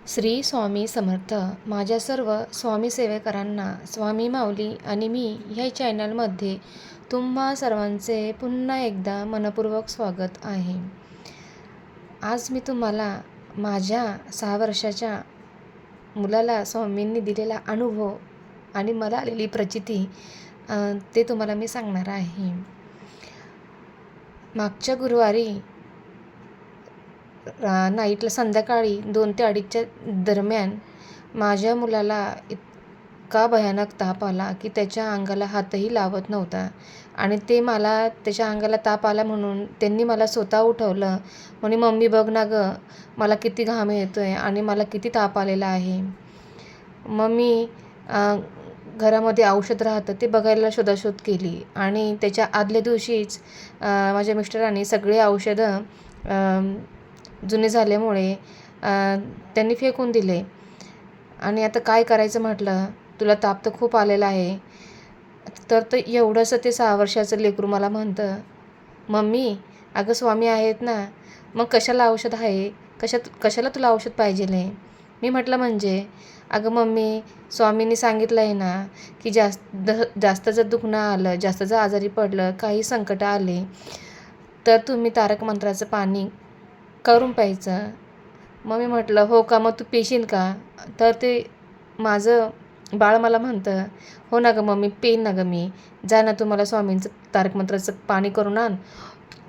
श्री स्वामी समर्थ. माझ्या सर्व स्वामी सेवेकरांना स्वामी माऊली आणि मी ह्या चॅनलमध्ये तुम्हा सर्वांचे पुन्हा एकदा मनपूर्वक स्वागत आहे. आज मी तुम्हाला माझ्या 6 वर्षाच्या मुलाला स्वामींनी दिलेला अनुभव आणि मला आलेली प्रचिती ते तुम्हाला मी सांगणार आहे. मागच्या गुरुवारी नाईटला संध्याकाळी 2 ते 2:30च्या दरम्यान माझ्या मुलाला इतका भयानक ताप आला की त्याच्या अंगाला हातही लावत नव्हता आणि ते मला त्याच्या अंगाला ताप आला म्हणून त्यांनी मला स्वतः उठवलं. म्हणे, "मम्मी बघ ना गं, मला किती घाम येतो आहे आणि मला किती ताप आलेला आहे." मग मी घरामध्ये औषध राहतं ते बघायला शोधाशोध केली आणि त्याच्या आदल्या दिवशीच माझ्या मिस्टरांनी सगळे औषधं जुने झाल्यामुळे त्यांनी फेकून दिले. आणि आता काय करायचं म्हटलं, तुला ताप तर खूप आलेला आहे. तर एवढंसं ते 6 वर्षाचं लेकरू मला म्हणतं, "मम्मी, अगं स्वामी आहेत ना, मग कशाला औषध आहे, कशाला तुला औषध पाहिजे आहे?" मी म्हटलं, "म्हणजे अगं मम्मी, स्वामींनी सांगितलं आहे ना की जास्त जर दुखणं आलं, जास्त जर आजारी पडलं, काही संकट आले तर तुम्ही तारक मंत्राचं पाणी करून प्यायचं." मग मी म्हटलं, "हो का, मग तू पिशील का?" तर ते माझं बाळ मला म्हणतं, "हो ना गं मम्मी, पेन ना गं मी. जा ना, तू मला स्वामींचं तारक मंत्राचं पाणी करून आण."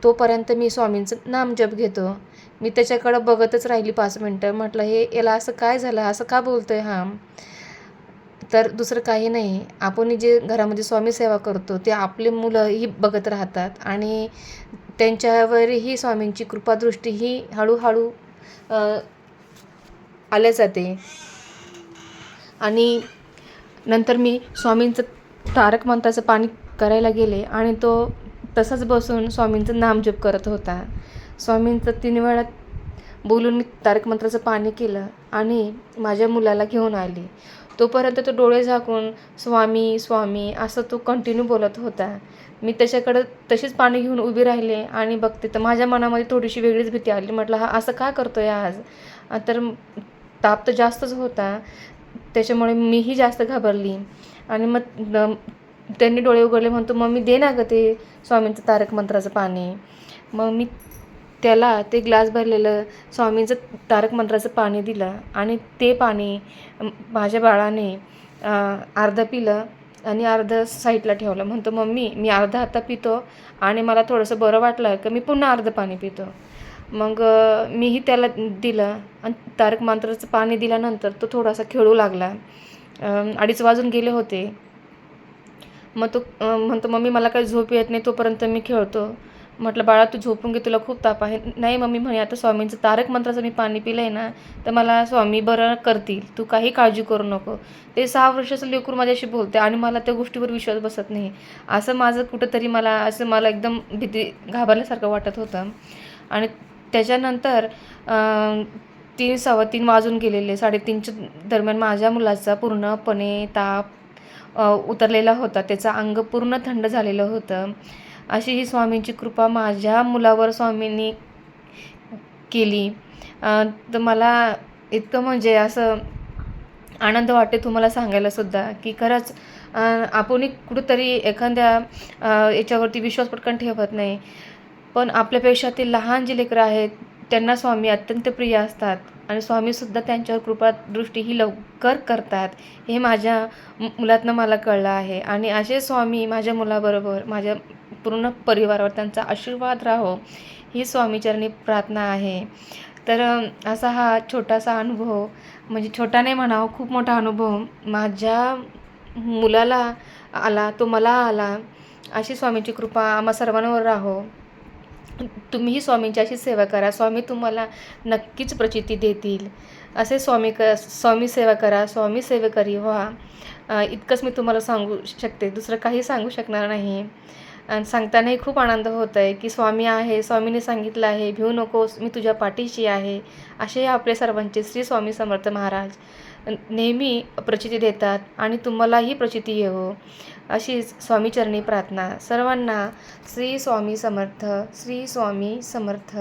तोपर्यंत मी स्वामींचं नामजप घेतो. मी त्याच्याकडं बघतच राहिली 5 मिनटं. म्हटलं, याला असं काय झालं, असं का बोलतोय हा? तर दुसरं काही नाही, आपण जे घरामध्ये स्वामी सेवा करतो ते आपले मुलंही बघत राहतात आणि त्यांच्यावरही स्वामींची कृपादृष्टी ही हळूहळू आल्या जाते. आणि नंतर मी स्वामींचं तारक मंत्राचं पाणी करायला गेले आणि तो तसाच बसून स्वामींचं नामजप करत होता. स्वामींचं 3 वेळा बोलून मी तारक मंत्राचं पाणी केलं आणि माझ्या मुलाला घेऊन आली. तोपर्यंत तो डोळे झाकून स्वामी स्वामी असं तो कंटिन्यू बोलत होता. मी त्याच्याकडं तशीच पाणी घेऊन उभी राहिले आणि बघते तर माझ्या मनामध्ये थोडीशी वेगळीच भीती आली. म्हटलं, हा असं का करतोय आज? तर ताप तर जास्तच होता, त्याच्यामुळे मीही जास्त घाबरली. आणि मग त्यांनी डोळे उघडले, म्हणतो, "मम्मी दे ना गं ते स्वामींचं तारक मंत्राचं पाणी." मग मी त्याला ते ग्लास भरलेलं स्वामींचं तारक मंत्राचं पाणी दिलं आणि ते पाणी माझ्या बाळाने अर्धं पिलं आणि अर्धं साईडला ठेवलं. म्हणतो, "मम्मी, मी अर्धा आता पितो आणि मला थोडंसं बरं वाटलं की मी पुन्हा अर्धं पाणी पितो." मग मीही त्याला दिलं आणि तारक मंत्राचं पाणी दिल्यानंतर तो थोडासा खेळू लागला. 2:30 वाजून गेले होते. मग तो म्हणतो, "मम्मी, मला काही झोप येत नाही, तोपर्यंत मी खेळतो." म्हटलं, "बाळा, तू झोपून घे, तुला खूप ताप आहे." "नाही मम्मी," म्हणे, "आता स्वामींचं तारक मंत्राचं मी पाणी पिलं आहे ना, तर मला स्वामी बरं करतील, तू काही काळजी करू नको." ते 6 वर्षाचं लेकरू माझ्याशी बोलते आणि मला त्या गोष्टीवर विश्वास बसत नाही. असं माझं कुठंतरी मला एकदम भीती घाबरल्यासारखं वाटत होतं. आणि त्याच्यानंतर 3, 3:15 वाजून गेलेले. 3:30च्या दरम्यान माझ्या मुलाचा पूर्णपणे ताप उतरलेला होता. त्याचं अंग पूर्ण थंड झालेलं होतं. अशी ही स्वामींची कृपा माझ्या मुलावर स्वामींनी केली. तर मला इतकं म्हणजे असं आनंद वाटते तुम्हाला सांगायलासुद्धा की खरंच आपणही कुठंतरी एखाद्या याच्यावरती विश्वास पटकन ठेवत नाही. पण आपल्यापेक्षा ते लहान जे लेकरं आहेत त्यांना स्वामी अत्यंत प्रिय असतात आणि स्वामीसुद्धा त्यांच्यावर कृपादृष्टी ही लवकर करतात, हे माझ्या मुलातनं मला कळलं आहे. आणि असे स्वामी माझ्या मुलाबरोबर माझ्या पूर्ण परिवारावर त्यांचा आशीर्वाद राहो, ही स्वामीचरणी प्रार्थना आहे. तर असा हा छोटासा अनुभव, म्हणजे छोटा नाही म्हणावं, खूप मोठा अनुभव माझ्या मुलाला आला, तो मला आला. अशी स्वामींची कृपा आम्हा सर्वांवर राहो. तुम्हीही स्वामींची अशी सेवा करा, स्वामी तुम्हाला नक्कीच प्रचिती देतील. असे स्वामी सेवा करा, स्वामी सेवेकरी व्हा. इतकंच मी तुम्हाला सांगू शकते, दुसरं काही सांगू शकणार नाही. आणि सांगतानाही खूप आनंद होत आहे की स्वामी आहे, स्वामीने सांगितलं आहे, "भिवू नकोस, मी तुझ्या पाठीशी आहे." असे आपले सर्वांचे श्री स्वामी समर्थ महाराज नेहमी प्रचिती देतात आणि तुम्हालाही प्रचिती येवो, अशीच स्वामीचरणी प्रार्थना. सर्वांना श्री स्वामी समर्थ, श्री स्वामी समर्थ.